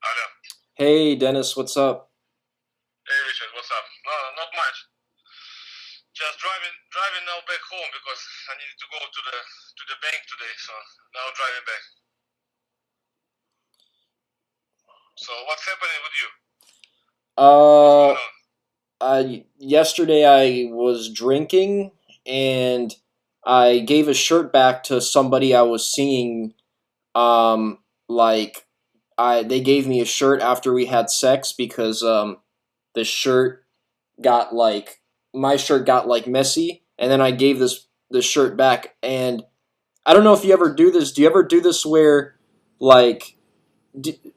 Hello. Hey Dennis, what's up? Hey Richard, what's up? No, not much. Just driving now back home because I needed to go to the bank today. So now driving back. So what's happening with you? What's Uh, going on? Yesterday I was drinking and I gave a shirt back to somebody I was seeing. Um, like they gave me a shirt after we had sex because the shirt got like my shirt got like messy, and then I gave this shirt back. And I don't know if you ever do this. Do you ever do this where like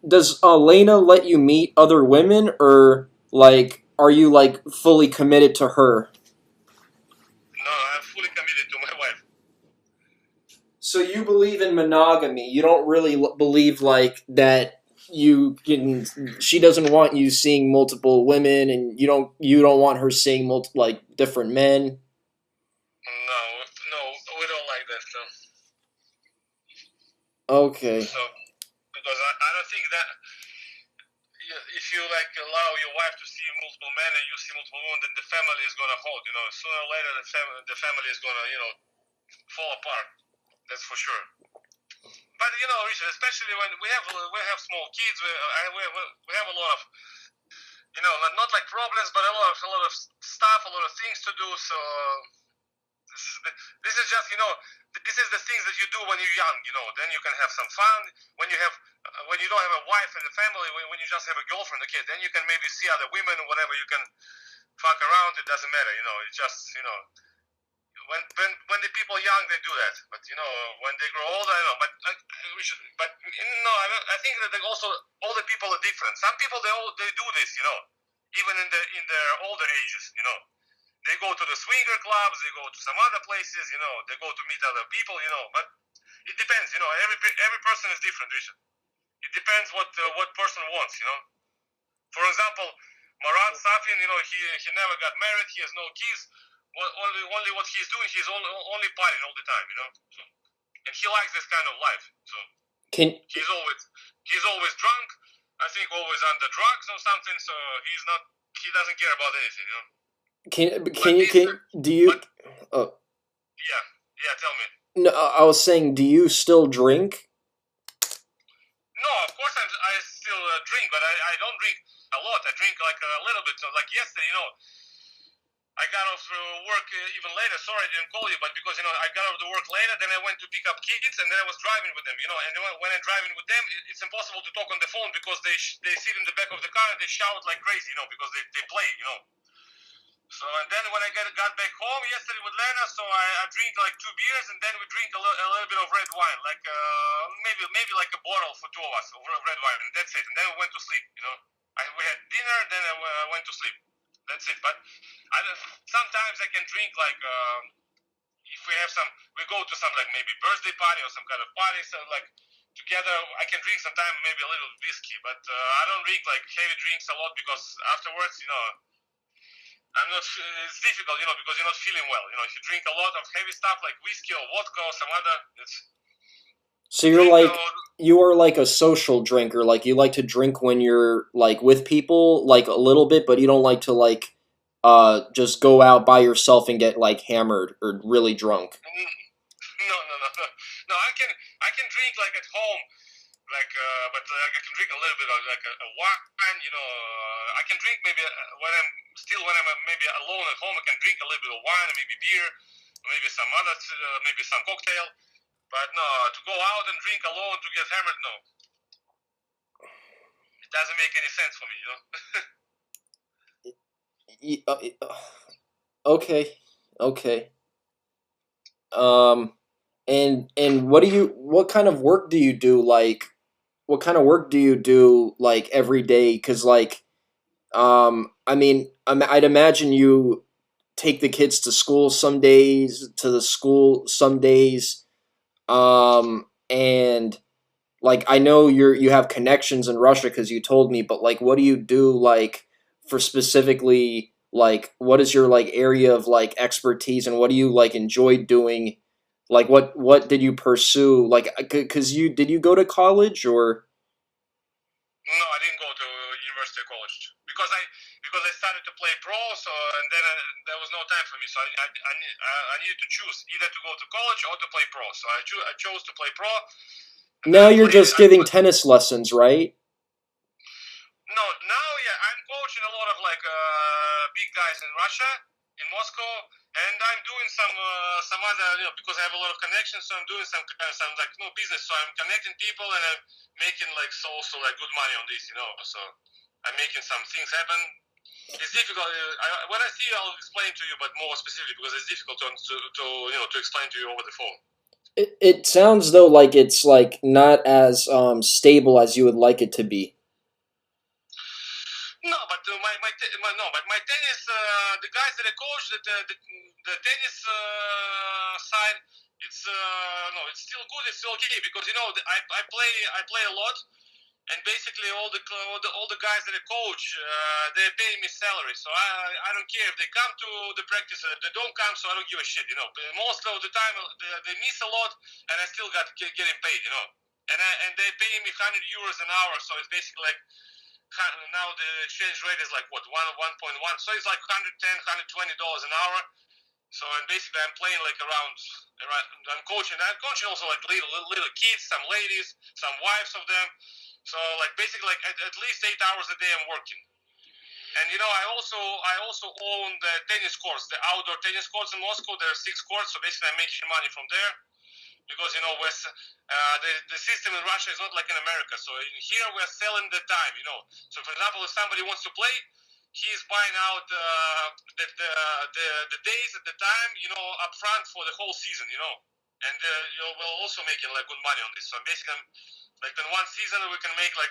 does Elena let you meet other women, or like are you like fully committed to her? No, I'm fully committed to my wife. So you believe in monogamy. You don't really believe like that you can she doesn't want you seeing multiple women, and you don't want her seeing like different men. No, no, we don't like that. So, Okay. so because I don't think that if you like allow your wife to see multiple men and you see multiple women, then the family is gonna hold. Sooner or later the family is gonna fall apart. That's for sure. But Richard, especially when we have small kids, we have a lot of not like problems, but a lot of stuff, a lot of things to do. So this, this is just this is the things that you do when you're young. Then you can have some fun when you don't have a wife and a family. When you just have a girlfriend, okay, then you can maybe see other women or whatever. You can fuck around. It doesn't matter. It's just when the people are young, they do that. But when they grow older, I know. We should. But no, I think that they also all the people are different. Some people they do this, even in their older ages. They go to the swinger clubs, they go to some other places. They go to meet other people. But it depends. Every person is different, Richard. It depends what person wants. For example, Marat Safin, he never got married. He has no kids. Only what he's doing, he's only partying all the time, So, and he likes this kind of life. So Can he's always he's always drunk. I think always under drugs or something. So he's not. He doesn't care about anything. can But you this, can do but you? Oh, yeah, yeah. Tell me. no, I was saying, do you still drink? No, of course I still drink, but I don't drink a lot. I drink like a little bit. So like yesterday, I got off work even later. Sorry, I didn't call you, but because I got off the work later, then I went to pick up kids, and then I was driving with them. And when I'm driving with them, it's impossible to talk on the phone because they sit in the back of the car and they shout like crazy. Because they play. So and then when I got back home yesterday with Lena, so I drink like 2 beers, and then we drink a little bit of red wine, like maybe like a bottle for two of us of red wine, and that's it. And then we went to sleep. We had dinner, then I went to sleep. That's it. But sometimes I can drink like if we go to some like maybe birthday party or some kind of party, so like together I can drink sometimes maybe a little whiskey, but I don't drink like heavy drinks a lot because afterwards, I'm not. It's difficult, because you're not feeling well. If you drink a lot of heavy stuff like whiskey or vodka or some other, it's So you're drink. like you are like a social drinker. Like you like to drink when you're like with people, like a little bit, but you don't like to like just go out by yourself and get like hammered or really drunk. No, no, no, no. No, I can drink like at home, like but like, I can drink a little bit of like a wine. I can drink maybe when I'm maybe alone at home. I can drink a little bit of wine, maybe beer, maybe some other, maybe some cocktail. But no, to go out and drink alone to get hammered, no, it doesn't make any sense for me. Okay, okay. Um, and what kind of work do you do? Like, what kind of work do you do like every day? Because like, I mean, I'd imagine you take the kids to school some days, to the school some days, and like I know you have connections in Russia because you told me, but like, what do you do like for specifically like what is your like area of like expertise, and what do you like enjoy doing? Like what did you pursue? Like, because you did you go to college or? No, I didn't go to university or college because I started to play pro. So and then there was no time for me. So I needed to choose either to go to college or to play pro. So I chose to play pro. And then Now you're just giving tennis lessons, right? No, now yeah, I'm coaching a lot of like big guys in Russia, in Moscow, and I'm doing some other because I have a lot of connections. So I'm doing some like business. So I'm connecting people and I'm making like also like good money on this. So I'm making some things happen. It's difficult. When I see you, I'll explain to you, but more specifically because it's difficult to explain to you over the phone. It sounds though like it's like not as stable as you would like it to be. No, but my tennis, the guys that I coach, the tennis side, it's no, it's still good. It's still okay because I play a lot, and basically all the guys that I coach, they pay me salary, so I don't care if they come to the practice, if they don't come, so I don't give a shit. But most of the time they miss a lot, and I still got getting paid. And they pay me €100 an hour, so it's basically like now the exchange rate is like what 1.1, so it's like $110, $120 an hour. So and basically I'm playing like around I'm coaching also like little kids, some ladies, some wives of them. So like basically like at least 8 hours a day I'm working. And I also own the tennis courts, the outdoor tennis courts in Moscow. There are 6 courts, so basically I'm making money from there. Because the system in Russia is not like in America. So here we're selling the time. So for example, if somebody wants to play, he's buying out the days at the time, up front for the whole season. And we're also making like good money on this. So basically, like in one season we can make like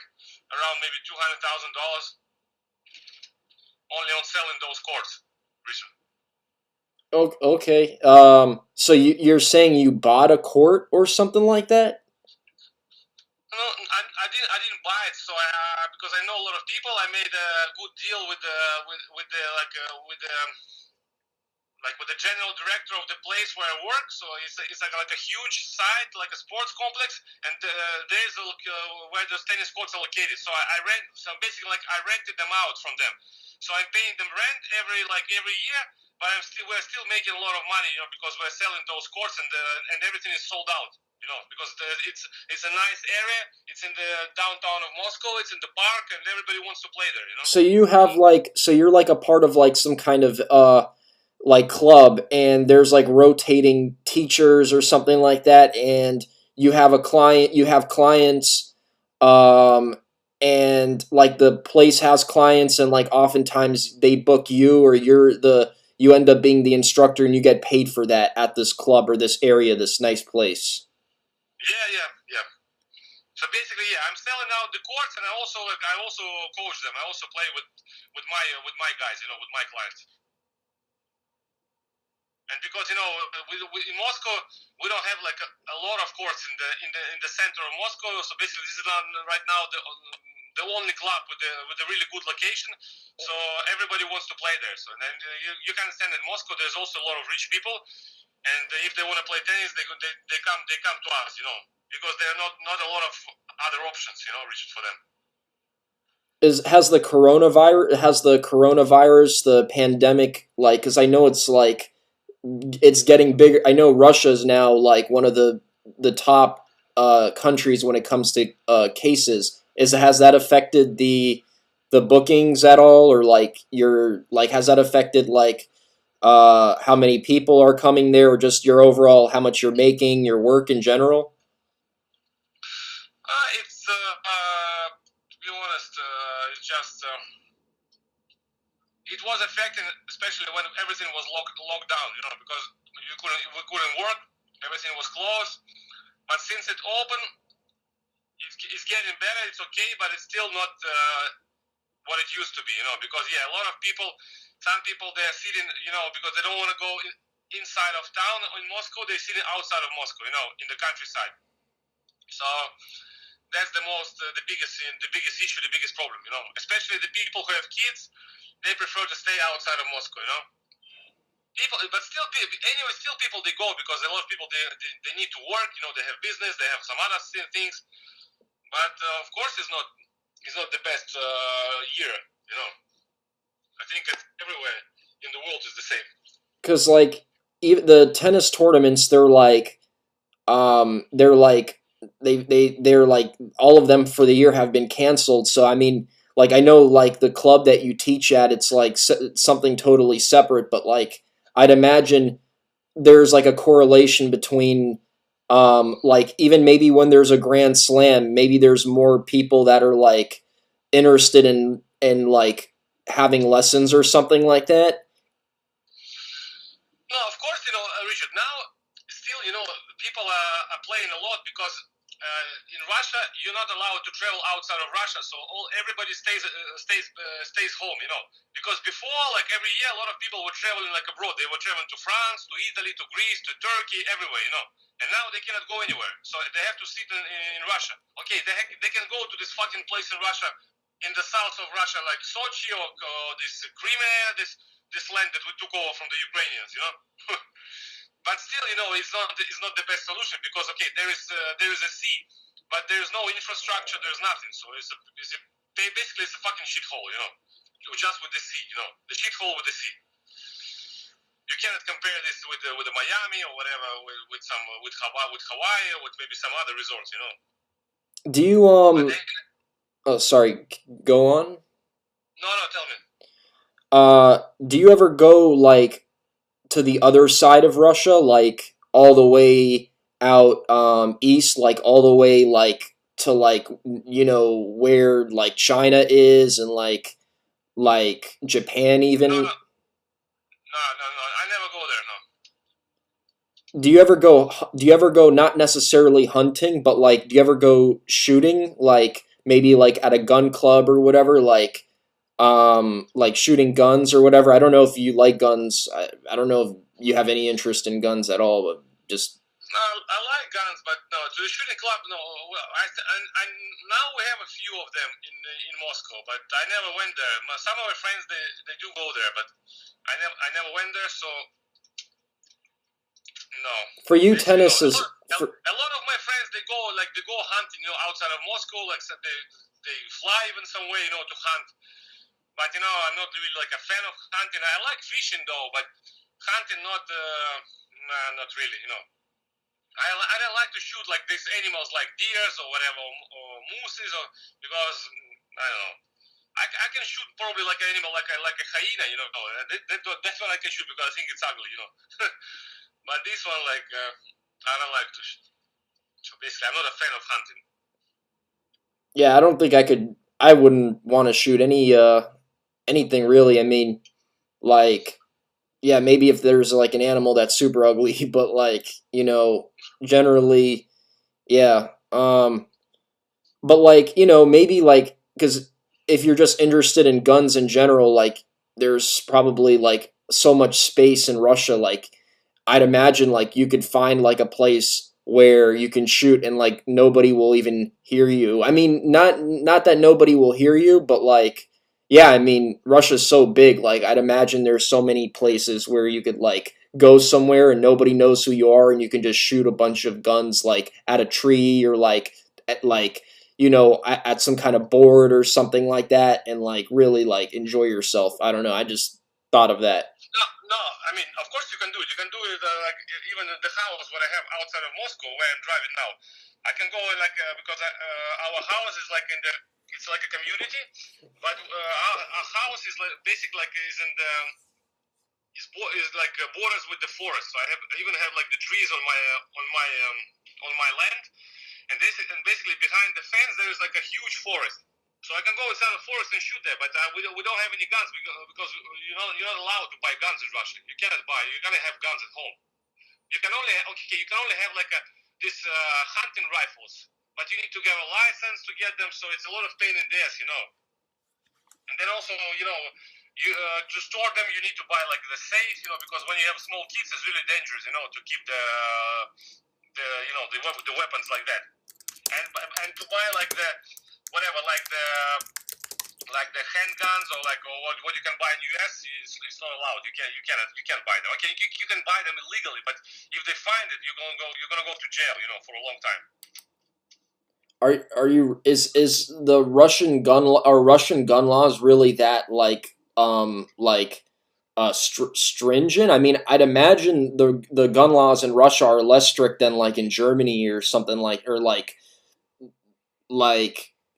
around maybe $200,000 only on selling those courts, Richard. Okay. So you're saying you bought a court or something like that? No, I didn't buy it. So because I know a lot of people, I made a good deal with the with the general director of the place where I work. So it's like a huge site, like a sports complex, and there's where those tennis courts are located. So I rent. So basically, like I rented them out from them. So I'm paying them rent every year. But we're still making a lot of money, because we're selling those courts and everything is sold out. Because it's a nice area. It's in the downtown of Moscow. It's in the park, and everybody wants to play there. So you have so you're like a part of like some kind of like club, and there's like rotating teachers or something like that, and you have clients, and like the place has clients, and like oftentimes they book you, or you end up being the instructor, and you get paid for that at this club or this area, this nice place. Yeah. So basically, yeah, I'm selling out the courts, and I also coach them. I also play with my guys, with my clients. And because in Moscow we don't have like a lot of courts in the center of Moscow. So basically, this is right now the only club with a really good location. So everybody wants to play there. So then you can understand in Moscow there's also a lot of rich people, and if they want to play tennis, they come to us, because there are not a lot of other options, Richard, for them. Has the coronavirus, the pandemic, like, because I know it's getting bigger. I know Russia's now like one of the top countries when it comes to cases. Has that affected the bookings at all, or like has that affected like how many people are coming there, or just your overall how much you're making, your work in general? It's to be honest, it's just. It was affecting, especially when everything was locked down, because we couldn't work, everything was closed. But since it opened, it's getting better. It's okay, but it's still not what it used to be, because a lot of people, some people they're sitting, because they don't want to go inside of town in Moscow. They're sitting outside of Moscow, in the countryside. So that's the biggest issue, the biggest problem, especially the people who have kids. They prefer to stay outside of Moscow, People, but still people they go because a lot of people they need to work, they have business, they have some other things. But of course, is not the best year. You know, I think it's everywhere in the world is the same. Because like even the tennis tournaments, they're like they're like all of them for the year have been canceled. So I mean, like I know like the club that you teach at, it's like something totally separate. But like I'd imagine there's like a correlation between like even maybe when there's a grand slam, maybe there's more people that are like interested in like having lessons or something like that. No, of course, Richard. Now, still, people are playing a lot because in Russia you're not allowed to travel outside of Russia, so everybody stays home. Because before, like every year, a lot of people were traveling like abroad. They were traveling to France, to Italy, to Greece, to Turkey, everywhere. And now they cannot go anywhere, so they have to sit in Russia. Okay, they can go to this fucking place in Russia, in the south of Russia, like Sochi or this Crimea, this land that we took over from the Ukrainians. But still, it's not the best solution because okay, there is a sea, but there is no infrastructure, there's nothing. So basically it's a fucking shithole. Just with the sea, the shithole with the sea. You cannot compare this with the Miami or whatever with Hawaii or with maybe some other resorts. Do you oh sorry, go on. No, tell me. Do you ever go like to the other side of Russia, like all the way out east, like all the way like to like where like China is and like Japan No, even? no. I never go there. No. Do you ever go not necessarily hunting, but like do you ever go shooting, like maybe like at a gun club or whatever, like shooting guns or whatever? I don't know if you like guns. I don't know if you have any interest in guns at all, but just No, I like guns, but no, to the shooting club, no. Well, I now we have a few of them in Moscow, but I never went there. Some of my friends they do go there, but I never went there, so no. for you Basically, no. tennis is for, A lot of my friends they go hunting, outside of Moscow, like so they fly even somewhere, to hunt. But I'm not really like a fan of hunting. I like fishing though, but hunting nah, not really. I don't like to shoot like these animals like deers or whatever or mooses because I don't know. I can shoot probably like an animal like a hyena. That's what I can shoot because I think it's ugly. But this one I don't like to shoot. So basically, I'm not a fan of hunting. yeah, I don't think I wouldn't want to shoot anything really. I mean, like yeah, maybe if there's like an animal that's super ugly, but like, generally yeah. But like, maybe like cuz if you're just interested in guns in general, like there's probably like so much space in Russia, like I'd imagine like you could find like a place where you can shoot and like nobody will even hear you. I mean, not that nobody will hear you, but like yeah, I mean, Russia's so big, like I'd imagine there's so many places where you could like go somewhere and nobody knows who you are and you can just shoot a bunch of guns like at a tree or like at like at some kind of board or something like that and like really like enjoy yourself. I don't know. I just thought of that. No. I mean, of course you can do it. You can do it like even in the house what I have outside of Moscow where I'm driving now. I can go like because our house is like it's like a community, but our house is like basically like is in the is like borders with the forest. So I even have like the trees on my land, and basically behind the fence there is like a huge forest. So I can go inside the forest and shoot there, but we don't have any guns because you're not allowed to buy guns in Russia. You cannot buy. You gotta have guns at home. You can only have like these hunting rifles, but you need to get a license to get them. So it's a lot of pain in the ass. And then also to store them you need to buy like the safe, because when you have small kids it's really dangerous, to keep the weapons like that. And to buy like the whatever like the handguns or what you can buy in US is not allowed. You can't buy them. Okay, you can buy them illegally, but if they find it, you're gonna go to jail, for a long time. are you is the Russian are Russian gun laws really that like stringent? I mean, I'd imagine the gun laws in Russia are less strict than like in Germany or something like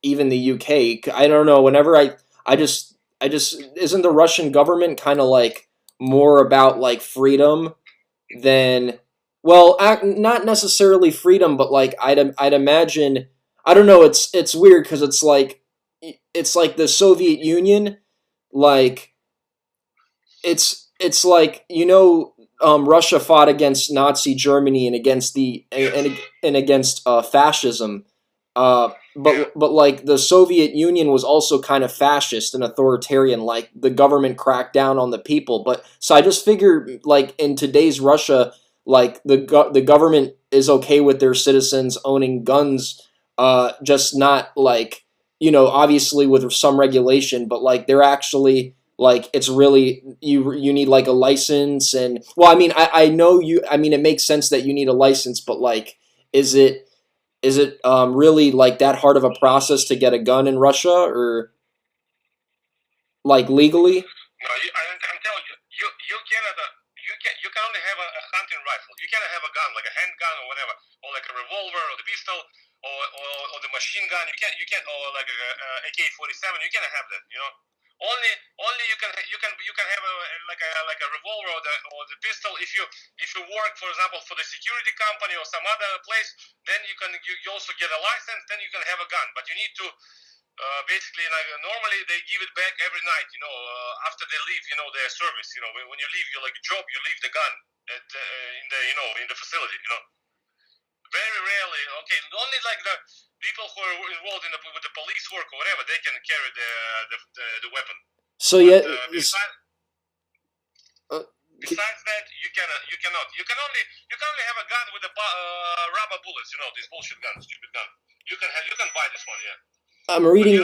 even the UK. I don't know. Whenever I just isn't the Russian government kind of like more about like freedom than well, not necessarily freedom, but like I'd imagine I don't know. It's weird because it's like the Soviet Union, like it's like Russia fought against Nazi Germany and against Yes. and against fascism, Yeah. but like the Soviet Union was also kind of fascist and authoritarian. Like the government cracked down on the people. But so I just figure like in today's Russia, like the government is okay with their citizens owning guns, just not like obviously with some regulation, but like they're actually like it's really you need like a license and well, I mean I know you I mean it makes sense that you need a license, but like is it really like that hard of a process to get a gun in Russia or like legally? No, I'm telling you, you cannot. You can only have a hunting rifle. You cannot have a gun like a handgun or whatever, or like a revolver or the pistol or the machine gun. You can't or like a AK-47. You cannot have that. Only you can have like a revolver or the pistol if you work, for example, for the security company or some other place. Then you also get a license. Then you can have a gun, but you need to basically like normally they give it back every night, after they leave, their service. When you leave your like job, you leave the gun in the facility. Very rarely. Okay, only like the people who are involved with the police work or whatever, they can carry the weapon. So But yeah, uh, besides that, you cannot. You can only have a gun with the rubber bullets. These bullshit guns, stupid gun. You can buy this one, yeah. I'm But reading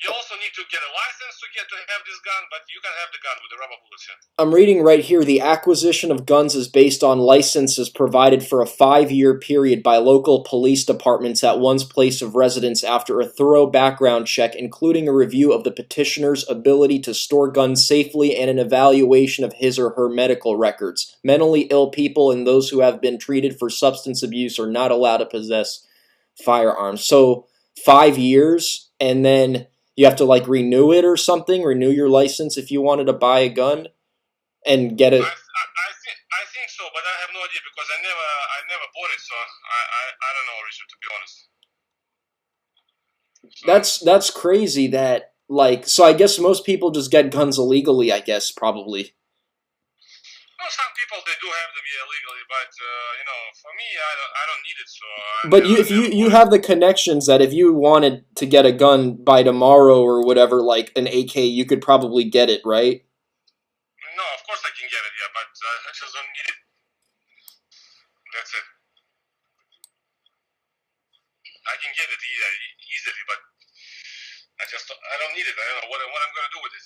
you also need to get a license to have this gun, but you can have the gun with the rubber bullets. Yeah. I'm reading right here the acquisition of guns is based on licenses provided for a 5-year period by local police departments at one's place of residence after a thorough background check, including a review of the petitioner's ability to store guns safely and an evaluation of his or her medical records. Mentally ill people and those who have been treated for substance abuse are not allowed to possess firearms. So 5 years, and then you have to like renew it or something, renew your license if you wanted to buy a gun and get it. I think so, but I have no idea because I never bought it, so I don't know, Richard, to be honest. So That's crazy that like so I guess most people just get guns illegally, I guess probably. well, some people they do have them, yeah, legally, but for me, I don't need it, so I But never if never you bought it. have the connections that if you wanted to get a gun by tomorrow or whatever, like an AK, you could probably get it, right? No, of course I can get it, yeah, but I just don't need it. That's it. I can get it, yeah, easily, but I don't need it. I don't know what I'm gonna do with it.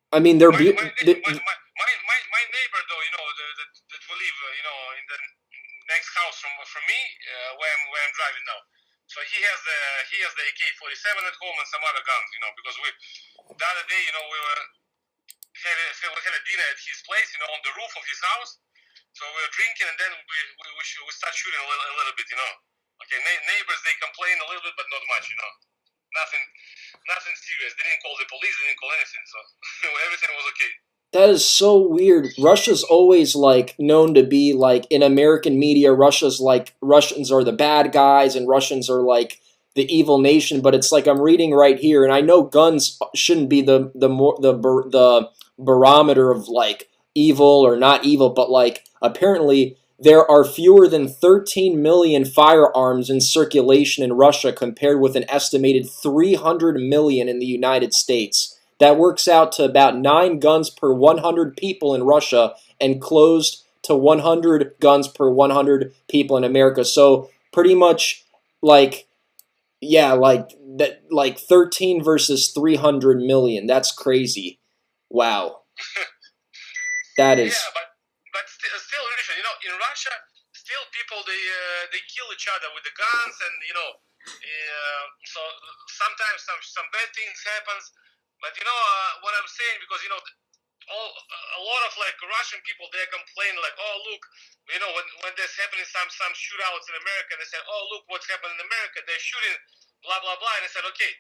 I mean, they're My be- my my neighbor though, that will live, in the next house from me, where I'm driving now. So he has the AK-47 at home and some other guns, because the other day, we had a dinner at his place, on the roof of his house. So we were drinking, and then we start shooting a little bit. Okay, neighbors they complain a little bit, but not much. Nothing serious. They didn't call the police. They didn't call anything. So everything was okay. That is so weird. Russia's always like known to be like in American media. Russia's like Russians are the bad guys and Russians are like the evil nation. But it's like I'm reading right here, and I know guns shouldn't be the barometer of like evil or not evil. But like apparently there are fewer than 13 million firearms in circulation in Russia compared with an estimated 300 million in the United States. That works out to about 9 guns per 100 people in Russia and closed to 100 guns per 100 people in America. So pretty much like yeah, like that like 13 versus 300 million. That's crazy. Wow. That Yeah, is but still, Richard, in Russia, still people they kill each other with the guns, and so sometimes some bad things happens. But what I'm saying, because a lot of like Russian people, they complain like, oh look, when there's happening some shootouts in America, they say, oh look what's happening in America, they're shooting blah blah blah, and I said, okay,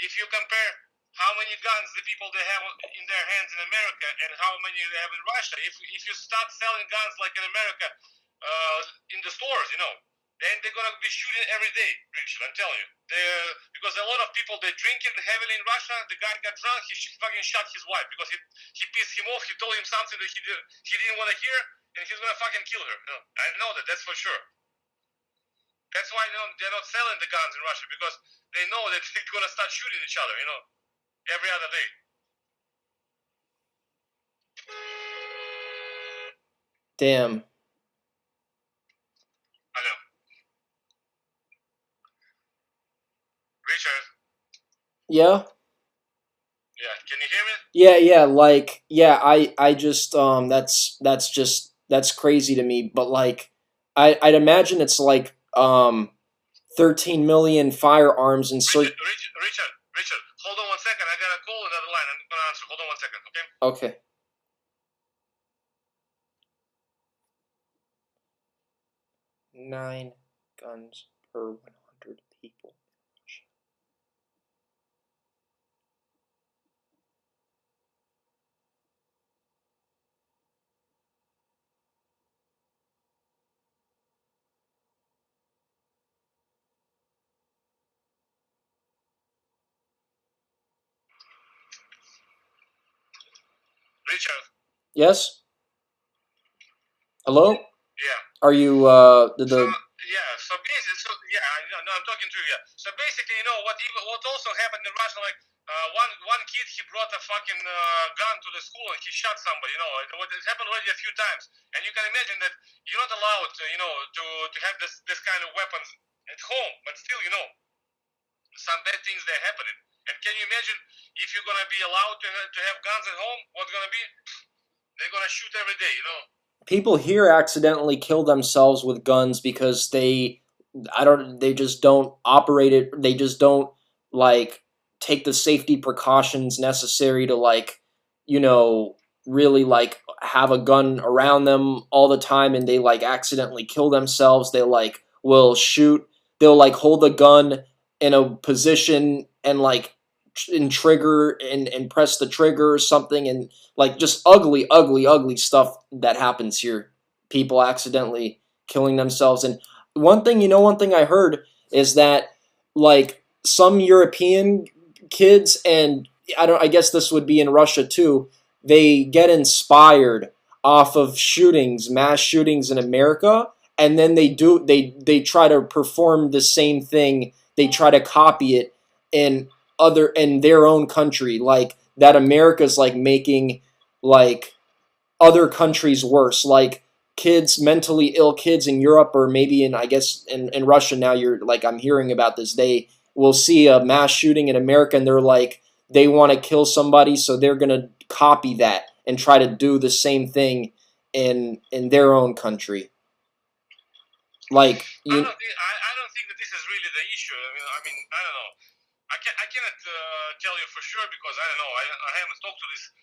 if you compare how many guns the people they have in their hands in America and how many they have in Russia, if you start selling guns like in America in the stores, then they're gonna be shooting every day, Richard. I'm telling you, because a lot of people they're drinking heavily in Russia. The guy got drunk, he fucking shot his wife because he pissed him off. He told him something that he didn't want to hear, and he's gonna fucking kill her. I know that's for sure. That's why they're not selling the guns in Russia, because they know that they're gonna start shooting each other, every other day. Damn. I know. Richard. Yeah. Yeah. Can you hear me? Yeah. Like, yeah. I just that's crazy to me. But like, I'd imagine it's like 13 million firearms in Richard, hold on 1 second. I got a call another line. I'm gonna answer. Hold on 1 second, okay? Okay. 9 guns per 100 people. Richard. Yes? Hello? Yeah. Are you So basically, no, I'm talking to you. Yeah. So basically, what also happened in Russia, like one kid, he brought a fucking gun to the school and he shot somebody. It happened already a few times, and you can imagine that you're not allowed, to have this kind of weapons at home, but still, some bad things that are happening. And can you imagine if you're gonna be allowed to have guns at home? What's gonna be? They're gonna shoot every day, People here accidentally kill themselves with guns because they just don't operate it. They just don't like take the safety precautions necessary to like, really like have a gun around them all the time, and they like accidentally kill themselves. They like will shoot. They'll like hold the gun in a position and like and trigger and press the trigger or something, and like just ugly stuff that happens here. People accidentally killing themselves. And one thing I heard is that like some European kids, and I guess this would be in Russia too, they get inspired off of mass shootings in America, and then they try to perform the same thing. They try to copy it in their own country, like that America's like making like other countries worse, like mentally ill kids in Europe, or maybe I guess in Russia now. You're like, I'm hearing about this. They will see a mass shooting in America and they're like, they want to kill somebody, so they're gonna copy that and try to do the same thing in their own country. Like I don't think that this is really the issue. I don't know. I cannot tell you for sure, because I don't know. I haven't talked to this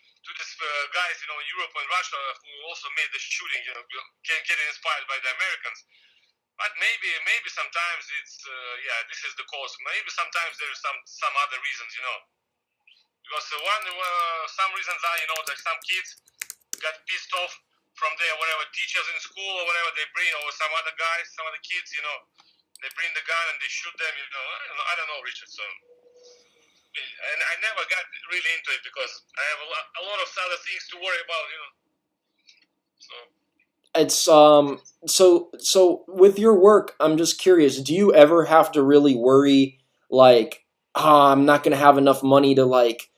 guys, in Europe and Russia who also made the shooting, getting inspired by the Americans. But maybe sometimes it's this is the cause. Maybe sometimes there's some other reasons, because some reasons are, that some kids got pissed off from their whatever teachers in school or whatever they bring, or some other guys, some other kids, they bring the gun and they shoot them. I don't know, Richard. So, and I never got really into it because I have a lot of other things to worry about, So. It's so with your work, I'm just curious, do you ever have to really worry like, I'm not gonna have enough money to like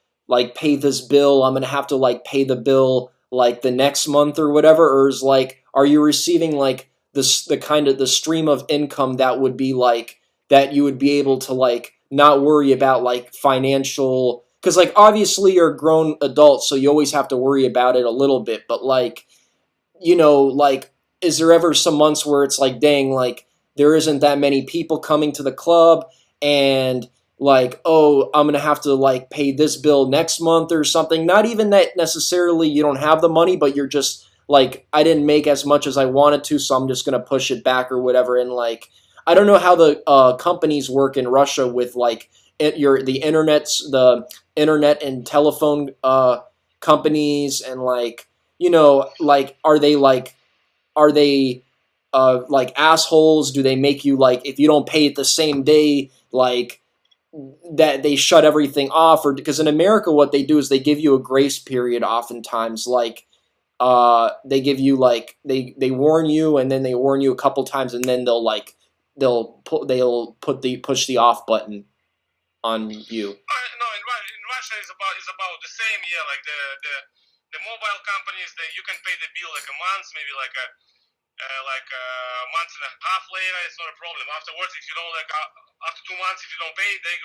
pay this bill, I'm gonna have to like pay the bill like the next month or whatever? Or is like, are you receiving like the kind of the stream of income that would be like that you would be able to like not worry about like financial, because like obviously you're a grown adult, so you always have to worry about it a little bit, but like, like is there ever some months where it's like, dang, like there isn't that many people coming to the club, and like, oh, I'm gonna have to like pay this bill next month or something. Not even that necessarily you don't have the money, but you're just like, I didn't make as much as I wanted to, so I'm just gonna push it back or whatever. And like, I don't know how the companies work in Russia with like the internet and telephone companies, and like, like, are they like assholes? Do they make you like, if you don't pay it the same day, like that they shut everything off? Or because in America what they do is they give you a grace period oftentimes, like they give you like, they warn you, and then they warn you a couple times, and then they'll push the off button on you. No, in Russia is about the same. Yeah, like the mobile companies, you can pay the bill like a month, maybe like a month and a half later. It's not a problem. Afterwards, if you don't like after 2 months, if you don't pay, they're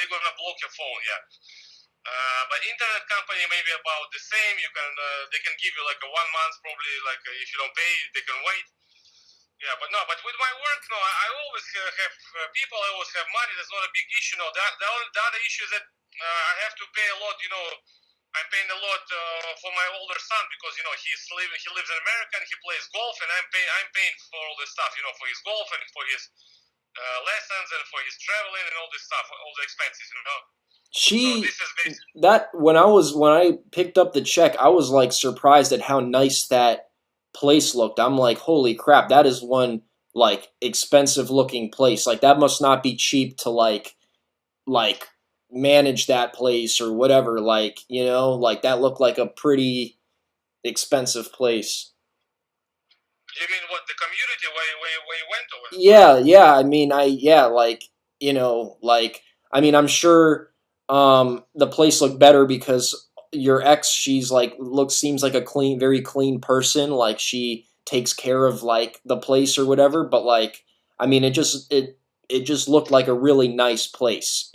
gonna block your phone. Yeah. But internet company maybe about the same. They can give you like a 1 month probably. Like if you don't pay, they can wait. Yeah, but no, but with my work, no, I always have people. I always have money. That's not a big issue. No, the other issue is that I have to pay a lot. I'm paying a lot for my older son because he lives in America and he plays golf, and I'm paying for all this stuff. For his golf and for his lessons and for his traveling and all this stuff, all the expenses. So this is basically That when I picked up the check, I was like surprised at how nice that place looked. I'm like, holy crap, that is one like expensive looking place. Like that must not be cheap to like manage that place or whatever. Like, like that looked like a pretty expensive place. You mean what, the community where you went over? Yeah. I mean, like, like, I mean, I'm sure the place looked better because your ex, she's like, seems like a very clean person. Like she takes care of like the place or whatever. But like, I mean, it just looked like a really nice place.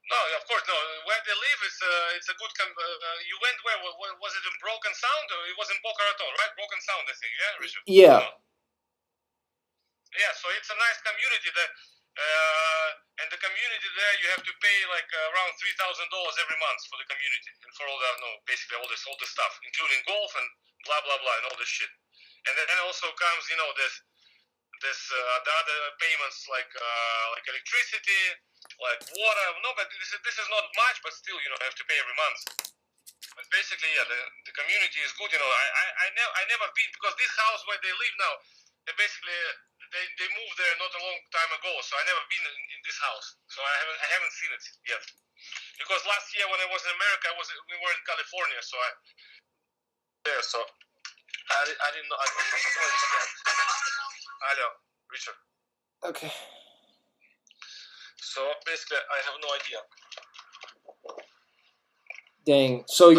No, of course, no. Where they live is it's a good. You went where? Was it in Broken Sound? Or it was in Boca Raton, right? Broken Sound, I think. Yeah, Richard. Yeah. No. Yeah, so it's a nice community there, and the community there you have to pay like around $3,000 every month for the community and for all the basically all this stuff, including golf and blah blah blah and all this shit. And then also comes this the other payments like electricity, like water. No, but this is not much, but still have to pay every month. But basically, yeah, the community is good. I never been because this house where they live now, they moved there not a long time ago, so I never been in this house, so I haven't seen it yet. Because last year when I was in America, we were in California, so I didn't know. Hello, Richard. Okay. So basically, I have no idea. Dang. So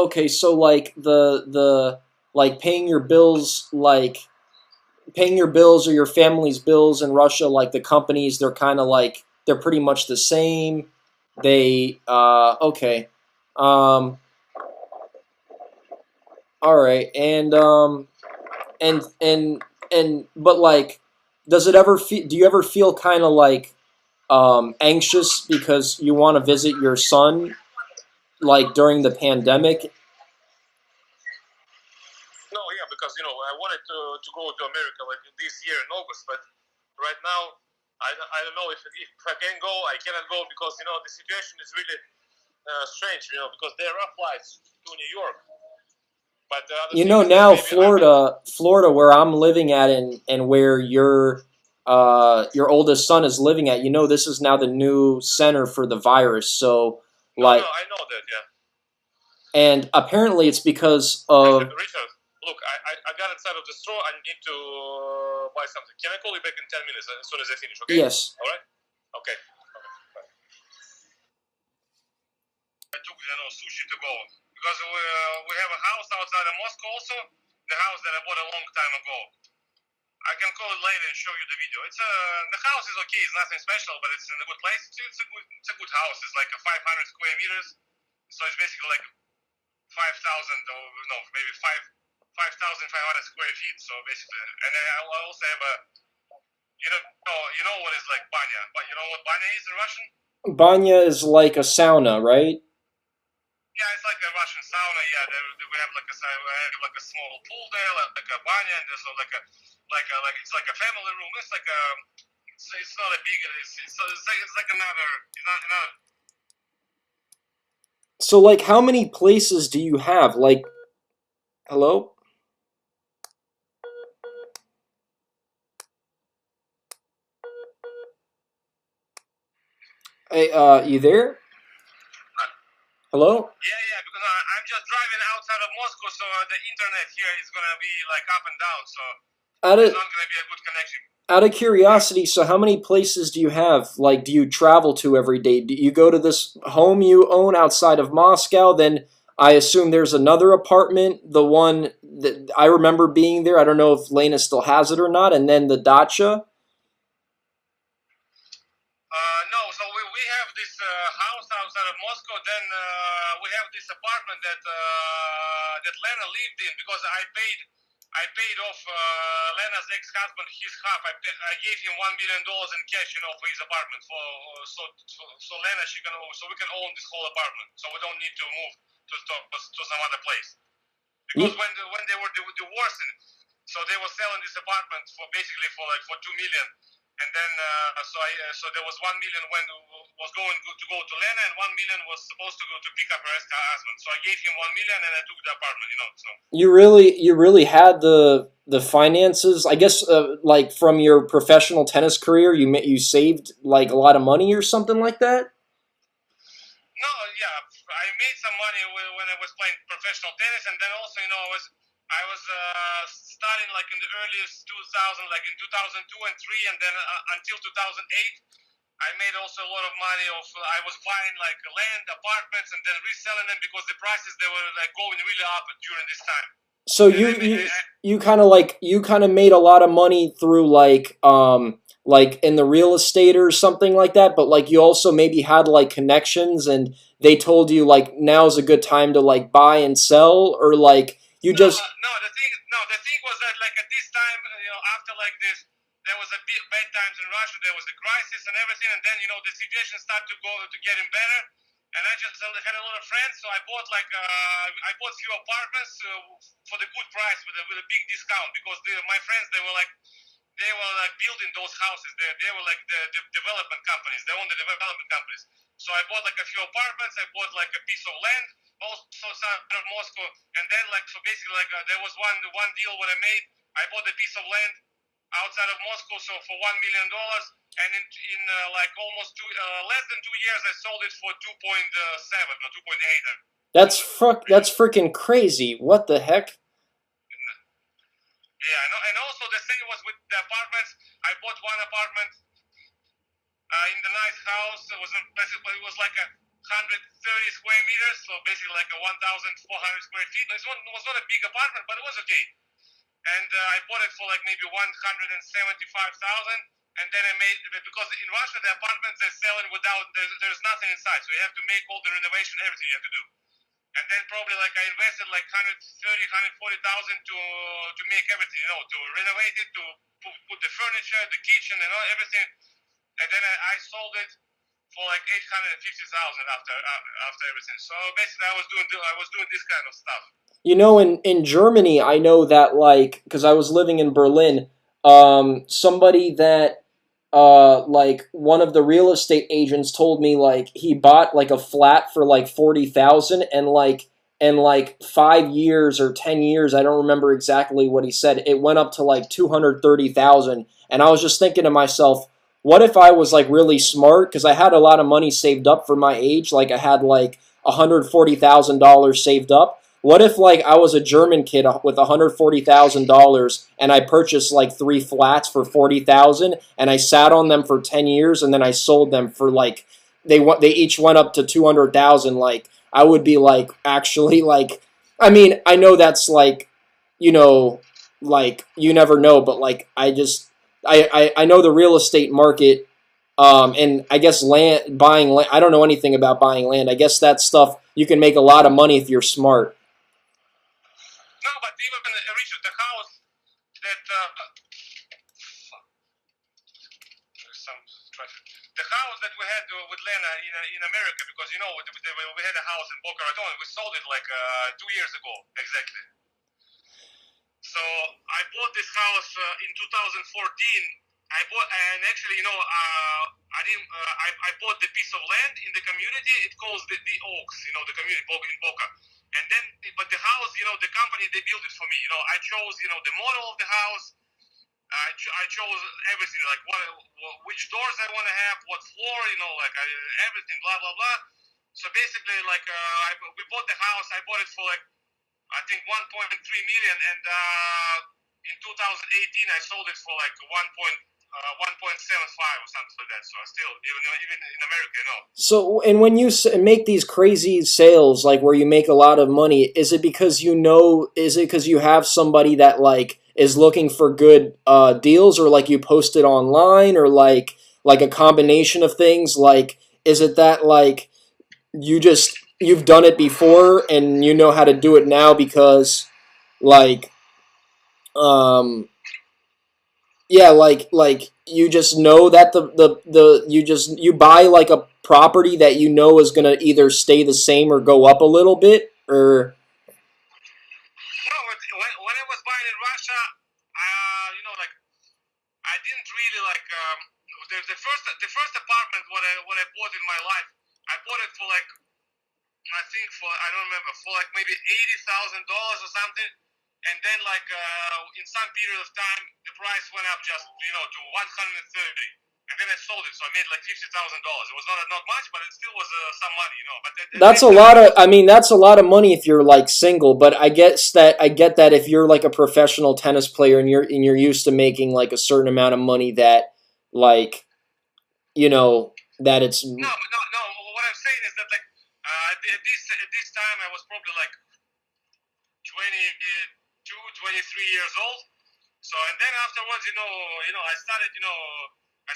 okay, so like the like paying your bills or your family's bills in Russia, like the companies, they're kind of like, they're pretty much the same. They okay. All right. And but like, do you ever feel kind of like anxious because you want to visit your son like during the pandemic? No, yeah, because I wanted to go to America like this year in August, but right now I don't know if I can go. I cannot go because the situation is really strange. Because there are flights to New York, but the other thing is Now maybe Florida, where I'm living at, and where your oldest son is living at. This is now the new center for the virus. So like, no, I know that, yeah. And apparently it's because of. Richard, look, I got inside of the store. I need to buy something. Can I call you back in 10 minutes as soon as I finish? Okay. Yes. All right. Okay. Bye. I took sushi to go because we have a house outside of Moscow also. The house that I bought a long time ago. I can call it later and show you the video. The house is okay. It's nothing special, but it's in a good place. It's a good house. It's like a 500 square meters. So it's basically like 5,000 or no, maybe 5,500 square feet. So basically, and I also have a you know what is like banya, but you know what banya is in Russian? Banya is like a sauna, right? Yeah, it's like a Russian sauna. Yeah, we have like a small pool there, like a banya, and there's like it's like a family room. It's like a it's not a big. It's like another. So like how many places do you have? Like hello? Hey, you there? Hello? Yeah, because I'm just driving outside of Moscow, so the internet here is gonna be like up and down, so Out it's of not gonna be a good connection. out of curiosity, so how many places do you have? Like, do you travel to every day? Do you go to this home you own outside of Moscow? Then I assume there's another apartment, the one that I remember being there. I don't know if Lena still has it or not. And then the dacha. No, so we have this house outside of Moscow. Then we have this apartment that Lena lived in because I paid off Lena's ex-husband his half. I gave him $1 million in cash, for his apartment. So Lena so we can own this whole apartment. So we don't need to move to some other place. Because You, when they were divorcing, so they were selling this apartment for 2 million. And then so there was 1 million when was going to go to Lena, and 1 million was supposed to go to pick up her ex-husband. So I gave him 1 million, and I took the apartment. So. you really had the finances. I guess like from your professional tennis career, you saved like a lot of money or something like that. No, yeah, I made some money when I was playing professional tennis, and then also, I was starting like in the earliest 2000, like in 2002 and three, and then until 2008, I made also a lot of money. I was buying like land, apartments, and then reselling them because the prices they were like going really up during this time. So And you you you kind of made a lot of money through like in the real estate or something like that, but like you also maybe had like connections and they told you like now's a good time to like buy and sell, or like you No, just the thing was that like at this time, after like this, there was a bit bad times in Russia. There was a crisis and everything, and then the situation started to getting better. And I just had a lot of friends, so I bought few apartments for the good price with a big discount because my friends they were like building those houses. They were like the development companies. They own the development companies. So I bought like a few apartments. I bought like a piece of land also south of Moscow. And then so basically there was one deal what I made. I bought a piece of land outside of Moscow, so for $1 million. And in like almost less than 2 years, I sold it for 2.7 or 2.8. that's freaking crazy. What the heck? Yeah, and also the thing was with the apartments. I bought one apartment in the nice house. It was like 130 square meters, so basically like a 1,400 square feet. It was not a big apartment, but it was okay. And I bought it for like maybe 175,000. And then I made because in Russia the apartments they're selling without there's nothing inside, so you have to make all the renovation, everything you have to do. And then probably like I invested like 140,000 to make everything, to renovate it, to put the furniture, the kitchen, and everything. And then I sold it for like 850,000 after everything. So basically, I was doing this kind of stuff. In Germany, I know that like because I was living in Berlin, somebody that like one of the real estate agents told me like he bought like a flat for like 40,000 and like 5 years or 10 years, I don't remember exactly what he said. It went up to like 230,000, and I was just thinking to myself, what if I was like really smart because I had a lot of money saved up for my age, like I had like $140,000 saved up. What if like I was a German kid with $140,000 and I purchased like three flats for 40,000 and I sat on them for 10 years and then I sold them for like they each went up to 200,000. Like I would be like actually like I mean I know that's like you know like you never know, but like I know the real estate market. And I guess buying land. I don't know anything about buying land. I guess that stuff you can make a lot of money if you're smart. No, but even Richard, the house that there's some traffic. The house that we had with Lena in America, because you know we had a house in Boca Raton. We sold it like 2 years ago exactly. So I bought this house in 2014. I bought, and actually, you know, I didn't. I bought the piece of land in the community. It calls the Oaks, you know, the community in Boca. And then, but the house, you know, the company they built it for me. You know, I chose, you know, the model of the house. I chose everything, like which doors I want to have, what floor, you know, like everything, blah blah blah. So basically, like we bought the house. I bought it for like I think 1.3 million, and in 2018 I sold it for like 1.75 or something like that. So I still, even in America, you know. So, and when you make these crazy sales, like where you make a lot of money, is it because you know? Is it because you have somebody that like is looking for good deals, or like you post it online, or like a combination of things? Like, is it that like you've done it before and you know how to do it now because like um yeah, like you just know that you buy like a property that you know is gonna either stay the same or go up a little bit, or No, when I was buying in Russia, you know, like I didn't really like the first apartment what I bought in my life. I bought it for like I think for I don't remember for like maybe $80,000 or something. And then like in some period of time the price went up just to 130. And then I sold it, so I made like $50,000. It was not much, but it still was some money, you know. But at that's that a time, lot of. I mean, that's a lot of money if you're like single. But I get that if you're like a professional tennis player and you're used to making like a certain amount of money, that like that it's no, no, no. What I'm saying is that like at this time I was probably like 22, 23 years old. So and then afterwards, I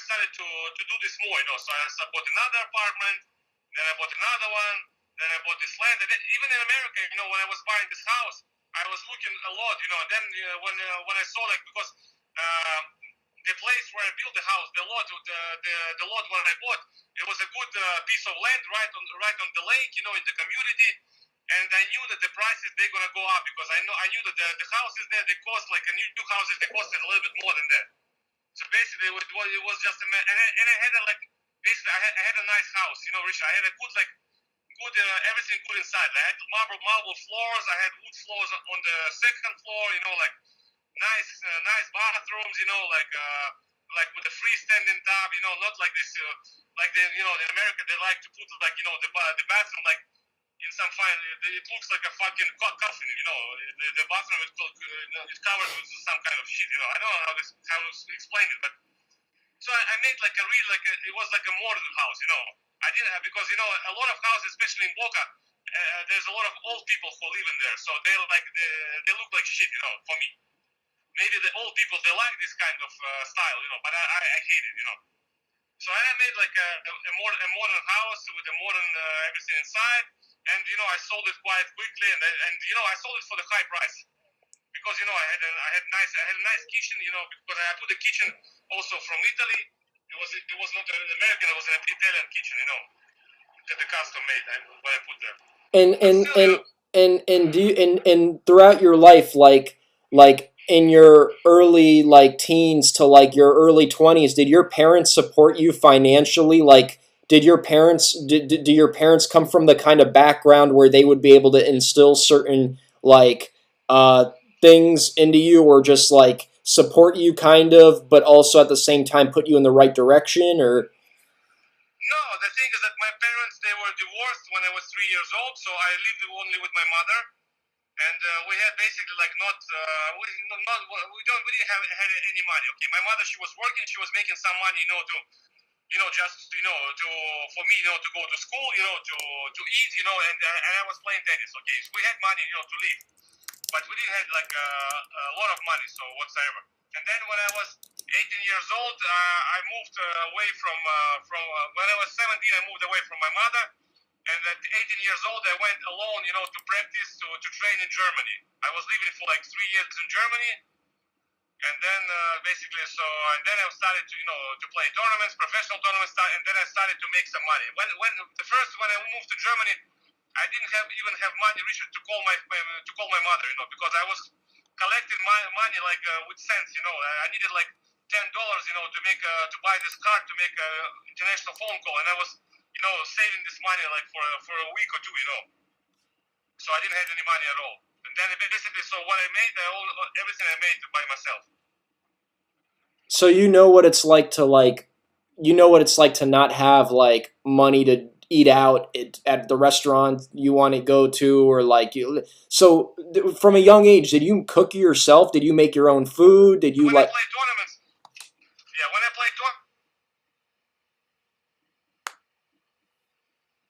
started to do this more, So I bought another apartment, then I bought another one, then I bought this land. And then, even in America, when I was buying this house, I was looking a lot, And then when I saw like because the place where I built the house, the lot where I bought, it was a good piece of land right on the lake, in the community. And I knew that the prices they're gonna go up because I knew that the houses there they cost like a new houses they costed a little bit more than that. So basically it was just and I had I had a nice house, Richard. I had a good everything good inside. I had marble floors. I had wood floors on the second floor. Like nice bathrooms. Like with a freestanding tub. Not like this. Like in America they like to put like the bathroom like in some fine. It looks like a fucking coffin. The bathroom is covered with some kind of shit. I don't know how to explain it, but so I made like a real it was like a modern house. I didn't have because a lot of houses, especially in Boca, there's a lot of old people who live in there, so they look like shit. For me, maybe the old people they like this kind of style. But I hate it. So I made like a modern house with a modern everything inside, and I sold it quite quickly, and I sold it for the high price because I had a nice kitchen, because I put the kitchen also from Italy. It was not an American, it was an Italian kitchen, that the custom made what I put there. and But and still, and and do you and throughout your life, like in your early like teens to like your early 20s, did your parents support you financially? Like, do your parents come from the kind of background where they would be able to instill certain like uh things into you, or just like support you kind of, but also at the same time put you in the right direction, or no, the thing is that my parents, they were divorced when I was 3 years old, so I lived only with my mother. And we had basically like not we didn't have had any money. Okay, my mother, she was working, she was making some money, to just to for me, to go to school, to eat, and I was playing tennis. Okay, so we had money, to live, but we didn't have like a lot of money, so whatsoever. And then when I was 18 years old, I moved away from when I was 17. I moved away from my mother, And at 18 years old, I went alone, to practice, to train in Germany. I was living for like 3 years in Germany, and then basically, and then I started to play tournaments, professional tournaments, and then I started to make some money. When I moved to Germany, I didn't even have money, Richard, to call my mother, because I was collecting my money like with cents, I needed like $10, to buy this card to make a international phone call, and I was, saving this money like for a week or two. So I didn't have any money at all. And then basically, so what I made, everything I made by myself. So you know what it's like to not have like money to eat out at the restaurant you want to go to, or like so from a young age, did you cook yourself? Did you make your own food? Did you When I like played tournaments, yeah, when I played tournaments,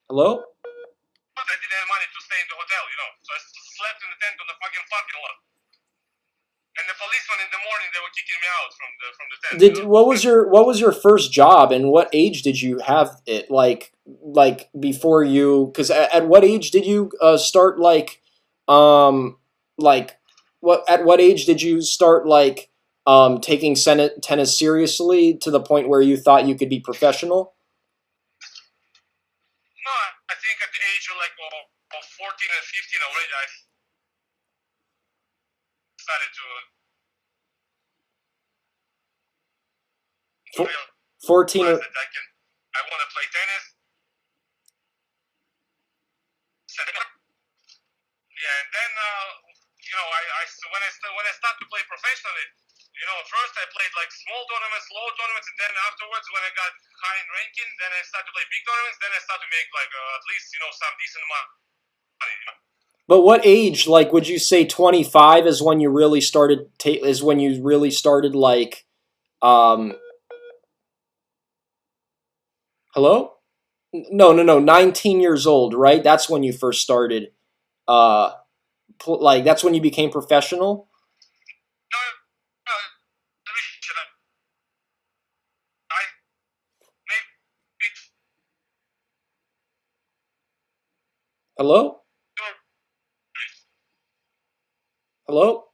hello? I didn't have money to stay in the hotel. So I slept in the tent on the fucking parking lot. And the policemen in the morning, they were kicking me out from the tent. Did what was your first job, and what age did you have it? Like before you, because at what age did you start like what at what age did you start taking tennis seriously to the point where you thought you could be professional? No, I think at the age of like of 14 and 15 already, I started to Fo- realize 14 or that I want to play tennis. Yeah, and then when I start to play professionally, first I played like small tournaments, low tournaments, and then afterwards when I got high in ranking, then I started to play big tournaments. Then I started to make like at least some decent money. But what age, like, would you say 25 is when you really started um hello? No, no, no, 19 years old, right? That's when you first started uh like that's when you became professional? No, no, I maybe Hello? Hello?